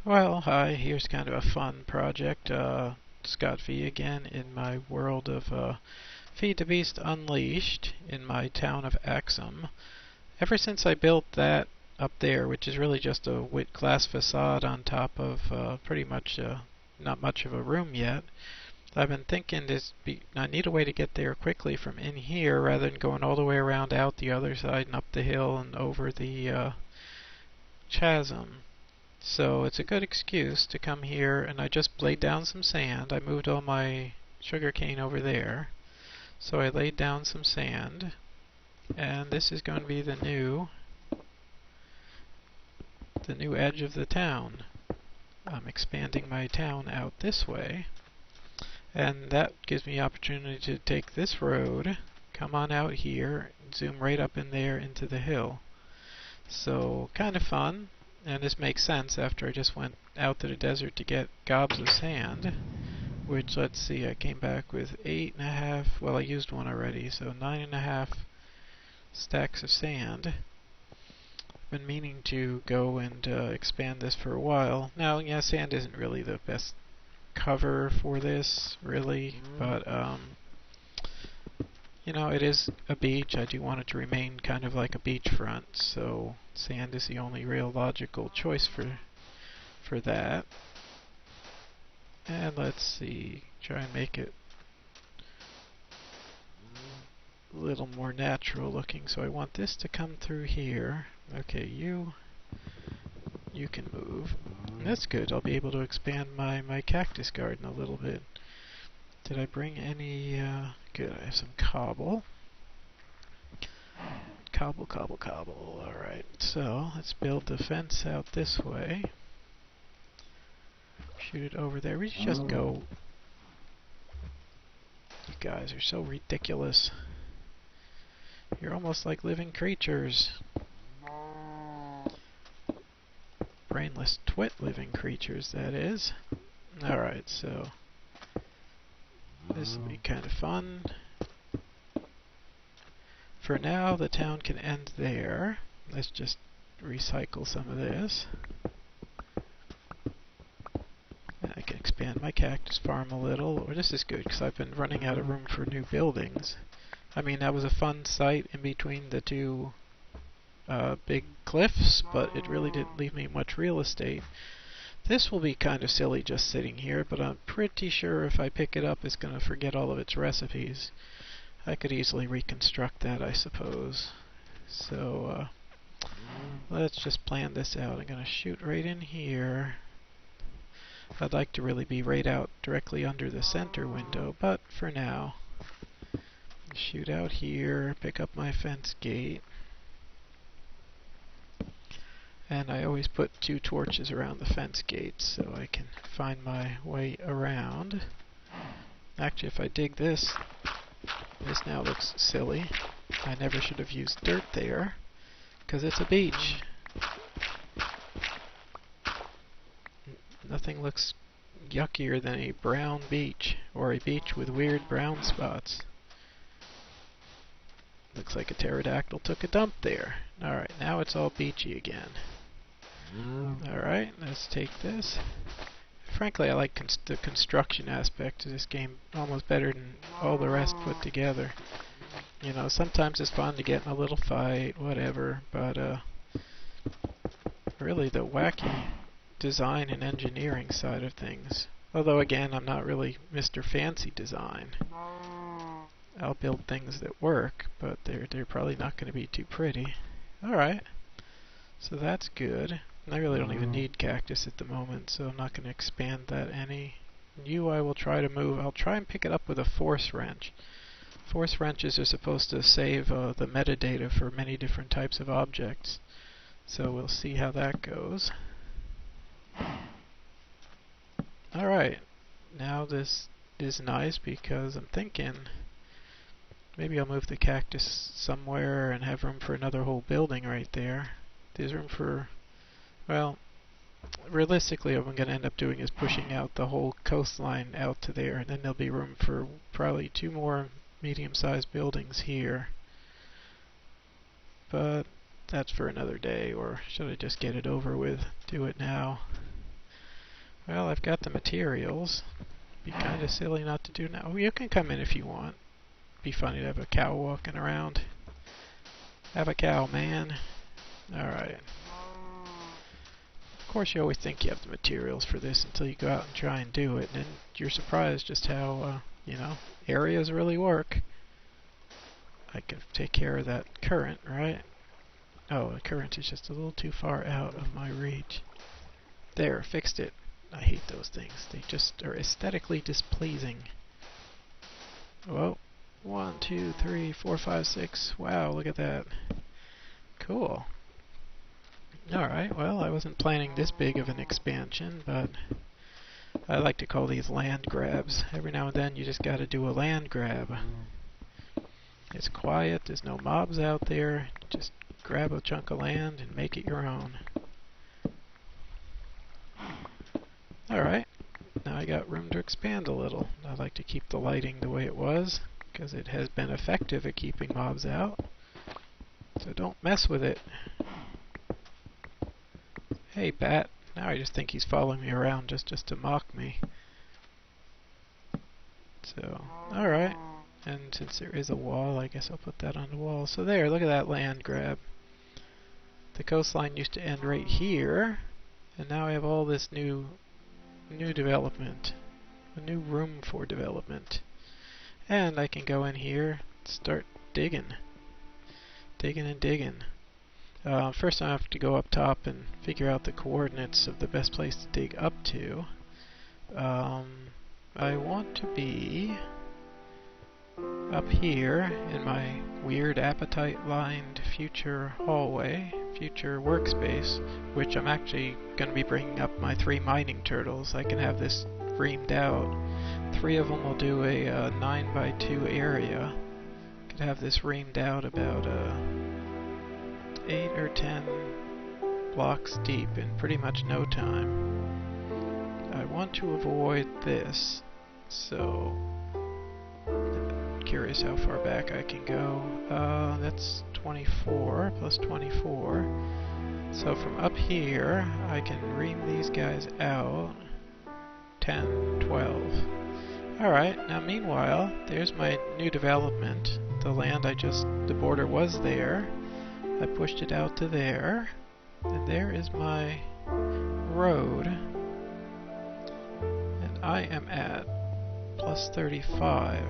Well, hi, here's kind of a fun project. Scott V again in my world of Feed the Beast Unleashed in my town of Axum. Ever since I built that up there, which is really just a wet glass facade on top of pretty much not much of a room yet, I've been thinking I need a way to get there quickly from in here rather than going all the way around out the other side and up the hill and over the chasm. So it's a good excuse to come here, and I just laid down some sand. I moved all my sugarcane over there. So I laid down some sand, and this is going to be the new edge of the town. I'm expanding my town out this way, and that gives me the opportunity to take this road, come on out here, and zoom right up in there into the hill. So kind of fun. And this makes sense after I just went out to the desert to get gobs of sand, which, let's see, I came back with 8.5, well, I used one already, so 9.5 stacks of sand. I've been meaning to go and expand this for a while. Now, yeah, sand isn't really the best cover for this, really, but you know, it is a beach. I do want it to remain kind of like a beachfront, so sand is the only real logical choice for that. And let's see, try and make it a little more natural looking. So I want this to come through here. Okay, you can move. That's good. I'll be able to expand my cactus garden a little bit. Did I bring any, good, I have some cobble. Cobble. Alright, so let's build the fence out this way. Shoot it over there. We should just go. You guys are so ridiculous. You're almost like living creatures. Brainless twit living creatures, that is. Alright, so this will be kind of fun. For now, the town can end there. Let's just recycle some of this. And I can expand my cactus farm a little. Or this is good, because I've been running out of room for new buildings. I mean, that was a fun site in between the two big cliffs, but it really didn't leave me much real estate. This will be kind of silly just sitting here, but I'm pretty sure if I pick it up, it's going to forget all of its recipes. I could easily reconstruct that, I suppose. So, let's just plan this out. I'm going to shoot right in here. I'd like to really be right out directly under the center window, but for now, shoot out here, pick up my fence gate. And I always put 2 torches around the fence gate so I can find my way around. Actually, if I dig this, this now looks silly. I never should have used dirt there, because it's a beach. Nothing looks yuckier than a brown beach, or a beach with weird brown spots. Looks like a pterodactyl took a dump there. Alright, now it's all beachy again. Alright, let's take this. Frankly, I like the construction aspect of this game almost better than all the rest put together. You know, sometimes it's fun to get in a little fight, whatever, but really the wacky design and engineering side of things. Although again, I'm not really Mr. Fancy Design. I'll build things that work, but they're probably not going to be too pretty. Alright, so that's good. I really don't even need cactus at the moment, so I'm not going to expand that any. You I will try to move. I'll try and pick it up with a force wrench. Force wrenches are supposed to save the metadata for many different types of objects. So we'll see how that goes. Alright, now this is nice because I'm thinking maybe I'll move the cactus somewhere and have room for another whole building right there. There's room for, well, realistically what I'm going to end up doing is pushing out the whole coastline out to there, and then there'll be room for probably 2 more medium-sized buildings here. But that's for another day, or should I just get it over with? Do it now. Well, I've got the materials. Be kind of silly not to do it now. Oh, you can come in if you want. Be funny to have a cow walking around. Have a cow, man. Alright. Of course, you always think you have the materials for this until you go out and try and do it, and then you're surprised just how, areas really work. I could take care of that current, right? Oh, the current is just a little too far out of my reach. There, fixed it. I hate those things. They just are aesthetically displeasing. Whoa. 1, 2, 3, 4, 5, 6. Wow, look at that. Cool. Alright, well, I wasn't planning this big of an expansion, but I like to call these land grabs. Every now and then you just gotta do a land grab. It's quiet, there's no mobs out there. Just grab a chunk of land and make it your own. Alright, now I got room to expand a little. I like to keep the lighting the way it was, because it has been effective at keeping mobs out. So don't mess with it. Hey, bat. Now I just think he's following me around just to mock me. So, alright. And since there is a wall, I guess I'll put that on the wall. So there, look at that land grab. The coastline used to end right here, and now I have all this new development. A new room for development. And I can go in here and start digging. Digging and digging. First I have to go up top and figure out the coordinates of the best place to dig up to. I want to be up here in my weird apatite-lined future hallway, future workspace, which I'm actually going to be bringing up my 3 mining turtles. I can have this reamed out. 3 of them will do a 9 by 2 area. Could have this reamed out about 8 or 10 blocks deep in pretty much no time. I want to avoid this, so curious how far back I can go. That's 24 plus 24. So from up here, I can ream these guys out. 10, 12. Alright, now meanwhile, there's my new development. The land the border was there. I pushed it out to there. And there is my road. And I am at plus 35.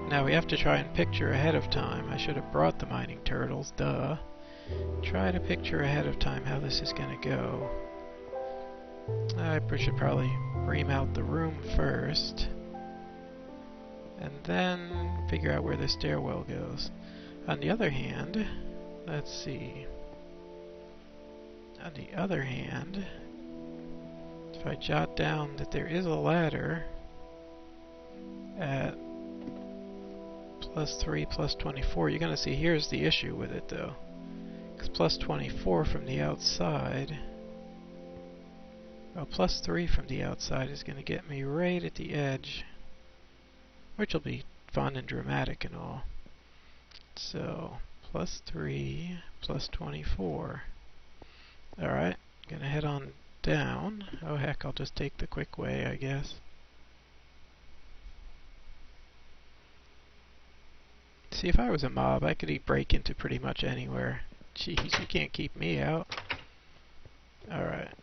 Now we have to try and picture ahead of time. I should have brought the mining turtles, duh. Try to picture ahead of time how this is going to go. I should probably ream out the room first. And then figure out where the stairwell goes. On the other hand, let's see. On the other hand, if I jot down that there is a ladder at plus 3, plus 24, you're going to see here's the issue with it though. Because plus 24 from the outside, well, plus 3 from the outside is going to get me right at the edge, which will be fun and dramatic and all. So, plus 3, plus 24. Alright, gonna head on down. Oh heck, I'll just take the quick way, I guess. See, if I was a mob, I could break into pretty much anywhere. Jeez, you can't keep me out. Alright.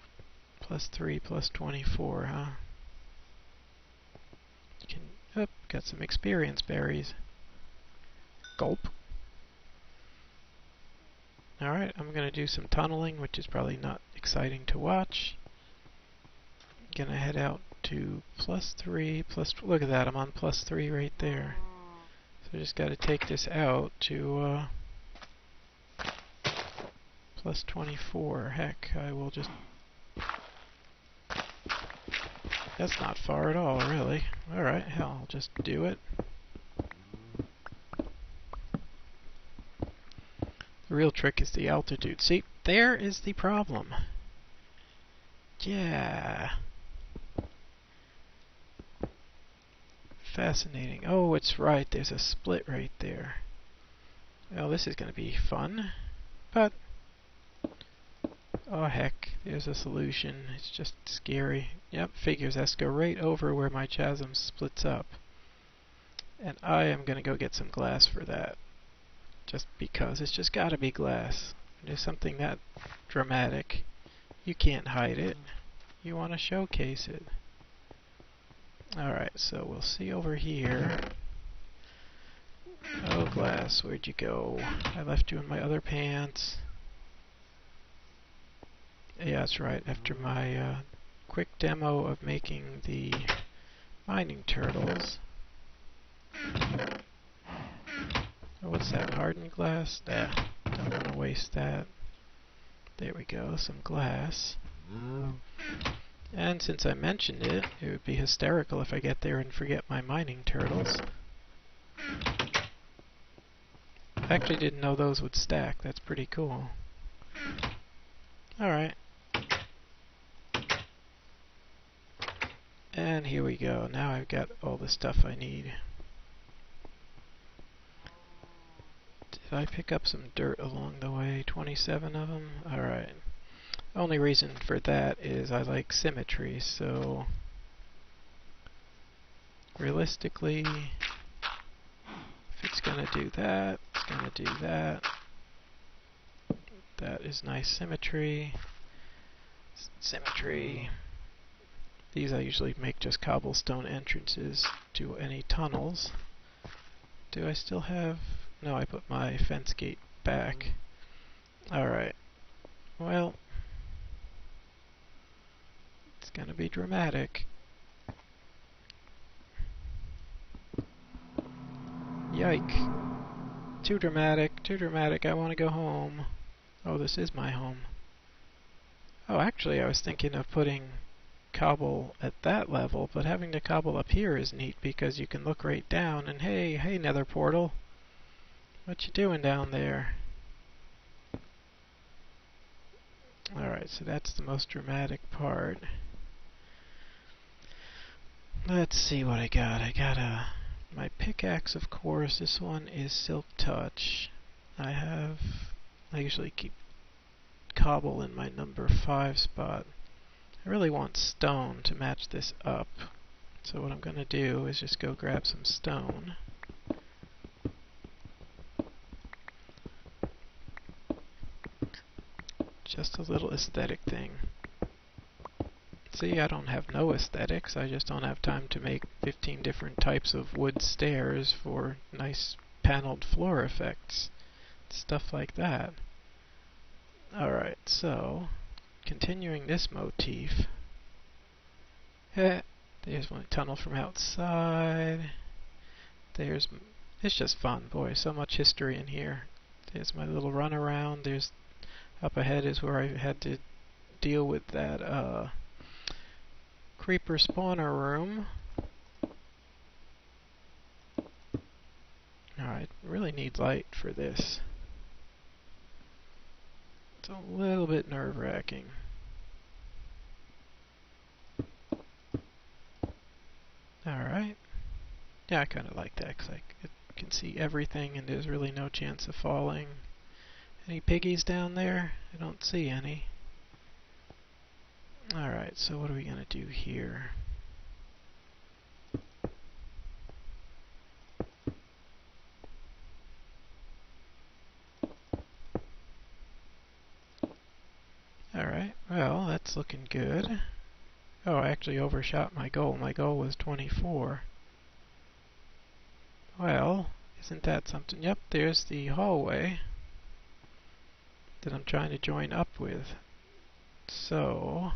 Plus 3, plus 24, huh? Got some experience berries. Gulp. Alright, I'm gonna do some tunneling, which is probably not exciting to watch. Gonna head out to plus 3, look at that, I'm on plus 3 right there. So I just gotta take this out to plus 24. Heck, I will just... That's not far at all, really. Alright, hell, I'll just do it. The real trick is the altitude. See, there is the problem. Yeah. Fascinating. Oh, it's right. There's a split right there. Well, this is going to be fun. But Oh heck, there's a solution. It's just scary. Yep, figures has to go right over where my chasm splits up. And I am gonna go get some glass for that. Just because it's just gotta be glass. There's something that dramatic. You can't hide it. You want to showcase it. Alright, so we'll see over here. Oh, glass, where'd you go? I left you in my other pants. Yeah, that's right. After my quick demo of making the mining turtles. Oh, what's that? Hardened glass? Nah, don't want to waste that. There we go, some glass. And since I mentioned it, it would be hysterical if I get there and forget my mining turtles. I actually didn't know those would stack. That's pretty cool. Alright. And here we go. Now I've got all the stuff I need. Did I pick up some dirt along the way? 27 of them? Alright. Only reason for that is I like symmetry, so realistically, if it's gonna do that, it's gonna do that. That is nice symmetry. Symmetry. These I usually make just cobblestone entrances to any tunnels. Do I still have... No, I put my fence gate back. Alright. Well, it's gonna be dramatic. Yike. Too dramatic, too dramatic. I want to go home. Oh, this is my home. Oh, actually, I was thinking of putting cobble at that level, but having the cobble up here is neat because you can look right down and hey nether portal. What you doing down there? Alright, so that's the most dramatic part. Let's see what I got. I got my pickaxe, of course. This one is Silk Touch. I usually keep cobble in my number 5 spot. I really want stone to match this up. So what I'm going to do is just go grab some stone. Just a little aesthetic thing. See, I don't have no aesthetics. I just don't have time to make 15 different types of wood stairs for nice paneled floor effects. Stuff like that. Alright, so continuing this motif. There's my tunnel from outside. It's just fun, boy, so much history in here. There's my little run around. There's up ahead is where I had to deal with that creeper spawner room. Alright, really need light for this. It's a little bit nerve-wracking. Alright. Yeah, I kind of like that because I can see everything and there's really no chance of falling. Any piggies down there? I don't see any. Alright, so what are we going to do here? Alright, well, that's looking good. Oh, I actually overshot my goal. My goal was 24. Well, isn't that something? Yep, there's the hallway that I'm trying to join up with. So,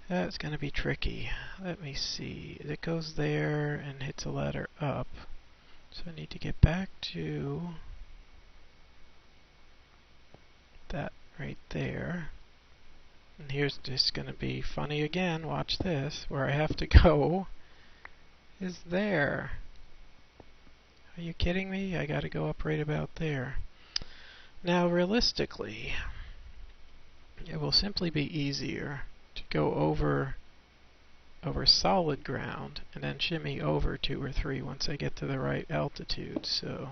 that's going to be tricky. Let me see. It goes there and hits a ladder up. So I need to get back to that right there. And here's just going to be funny again. Watch this. Where I have to go is there. Are you kidding me? I got to go up right about there. Now, realistically, it will simply be easier to go over solid ground and then shimmy over 2 or 3 once I get to the right altitude. So,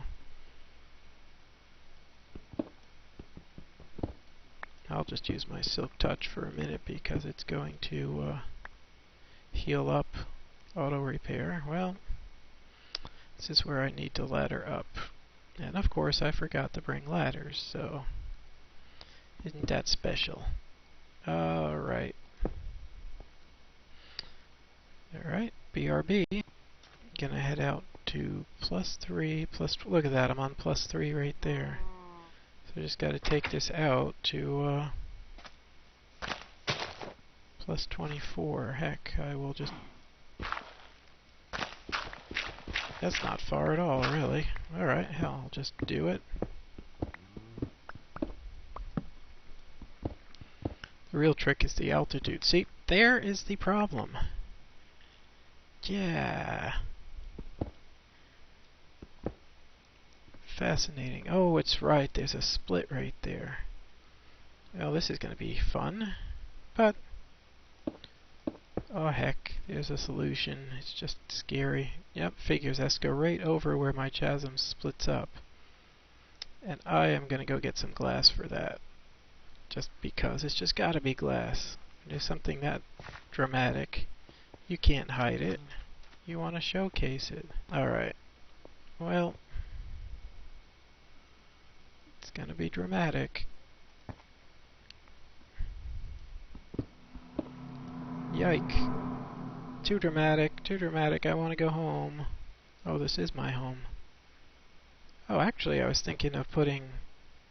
I'll just use my Silk Touch for a minute because it's going to heal up auto repair. Well, this is where I need to ladder up. And of course I forgot to bring ladders, so isn't that special? Alright. Alright, BRB. Gonna head out to +3, look at that, I'm on +3 right there. So I just gotta take this out to +24. Heck, I will just... That's not far at all, really. Alright, hell, I'll just do it. The real trick is the altitude. See, there is the problem. Yeah. Fascinating. Oh, it's right, there's a split right there. Well, this is going to be fun, but... Oh heck, there's a solution. It's just scary. Yep, figures has to go right over where my chasm splits up. And I am going to go get some glass for that. Just because. It's just got to be glass. There's something that dramatic. You can't hide it. You want to showcase it. Alright. Well, it's going to be dramatic. Yike. Too dramatic, too dramatic. I want to go home. Oh, this is my home. Oh, actually, I was thinking of putting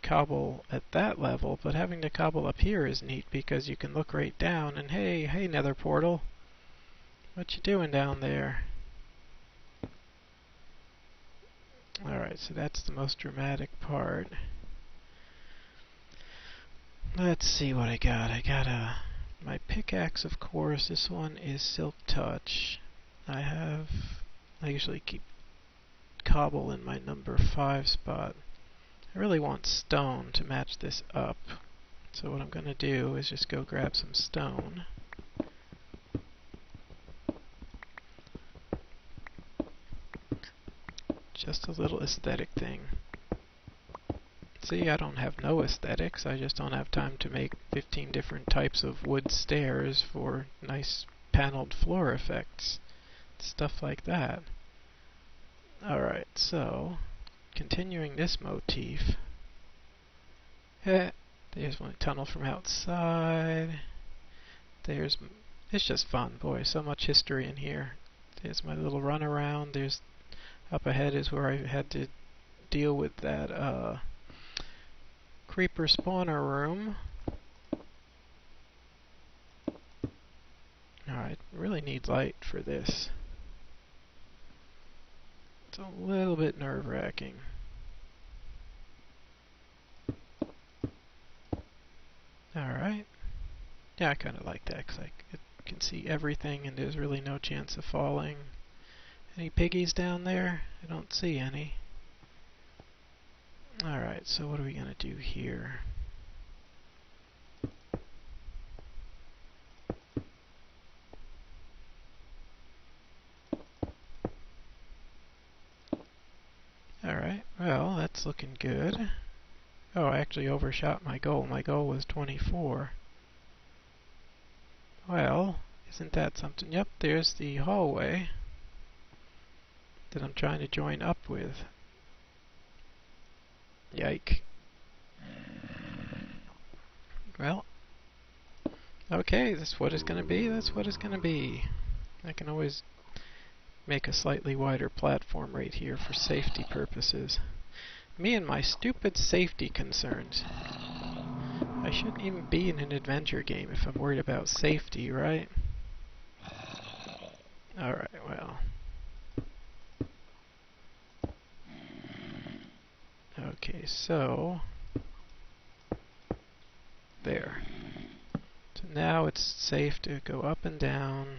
cobble at that level, but having the cobble up here is neat because you can look right down and hey nether portal. What you doing down there? Alright, so that's the most dramatic part. Let's see what I got. I got my pickaxe, of course. This one is Silk Touch. I usually keep cobble in my number 5 spot. I really want stone to match this up. So what I'm going to do is just go grab some stone. Just a little aesthetic thing. See, I don't have no aesthetics. I just don't have time to make 15 different types of wood stairs for nice paneled floor effects. Stuff like that. Alright, so continuing this motif. There's one tunnel from outside. It's just fun, boy, so much history in here. There's my little run around. There's up ahead is where I had to deal with that creeper spawner room. Alright, really need light for this. It's a little bit nerve-wracking. Alright. Yeah, I kind of like that because I can see everything and there's really no chance of falling. Any piggies down there? I don't see any. Alright, so what are we going to do here? Alright, well, that's looking good. Oh, I actually overshot my goal. My goal was 24. Well, isn't that something? Yep, there's the hallway that I'm trying to join up with. Yike. Well, okay, that's what it's going to be. That's what it's going to be. I can always make a slightly wider platform right here for safety purposes. Me and my stupid safety concerns. I shouldn't even be in an adventure game if I'm worried about safety, right? Alright, well. Okay, so... there. So now it's safe to go up and down.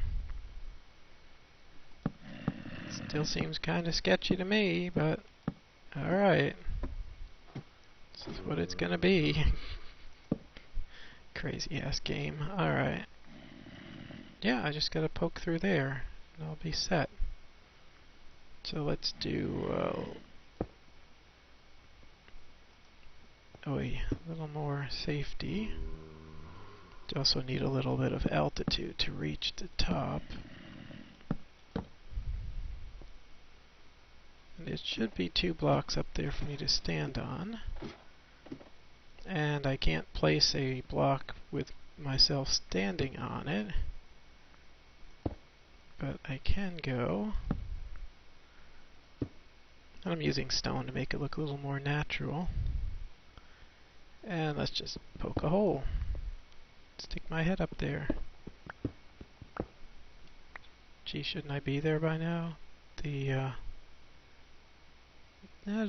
Still seems kind of sketchy to me, but... alright. This is what it's gonna be. Crazy ass game. Alright. Yeah, I just gotta poke through there and I'll be set. So let's do a little more safety. You also need a little bit of altitude to reach the top. And it should be 2 blocks up there for me to stand on. And I can't place a block with myself standing on it. But I can go. And I'm using stone to make it look a little more natural. And let's just poke a hole. Stick my head up there. Gee, shouldn't I be there by now? The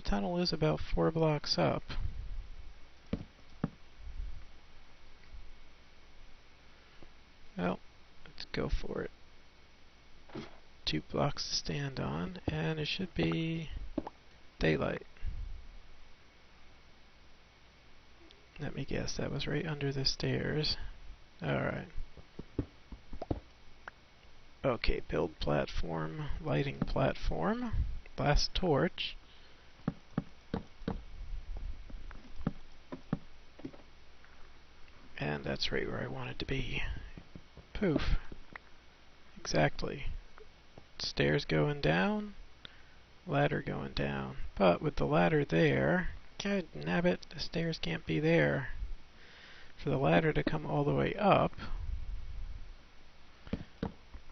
tunnel is about 4 blocks up. Well, let's go for it. 2 blocks to stand on, and it should be daylight. Let me guess, that was right under the stairs. Alright. Okay, build platform, lighting platform, last torch. And that's right where I want it to be. Poof. Exactly. Stairs going down, ladder going down. But with the ladder there, god nabbit, the stairs can't be there. For the ladder to come all the way up,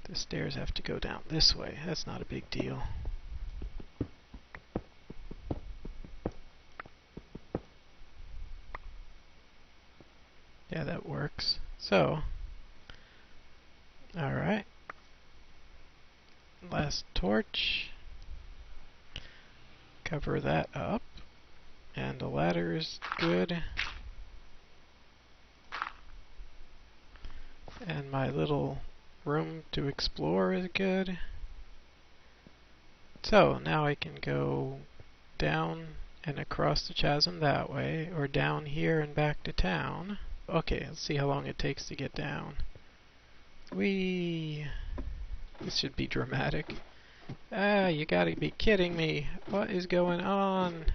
the stairs have to go down this way. That's not a big deal. Yeah, that works. So, alright. Last torch. Cover that up. And the ladder is good. And my little room to explore is good. So now I can go down and across the chasm that way, or down here and back to town. Okay, let's see how long it takes to get down. Whee! This should be dramatic. Ah, you gotta be kidding me. What is going on?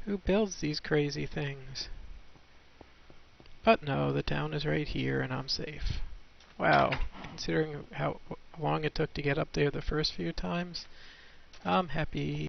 Who builds these crazy things? But no, the town is right here and I'm safe. Wow, considering how long it took to get up there the first few times, I'm happy.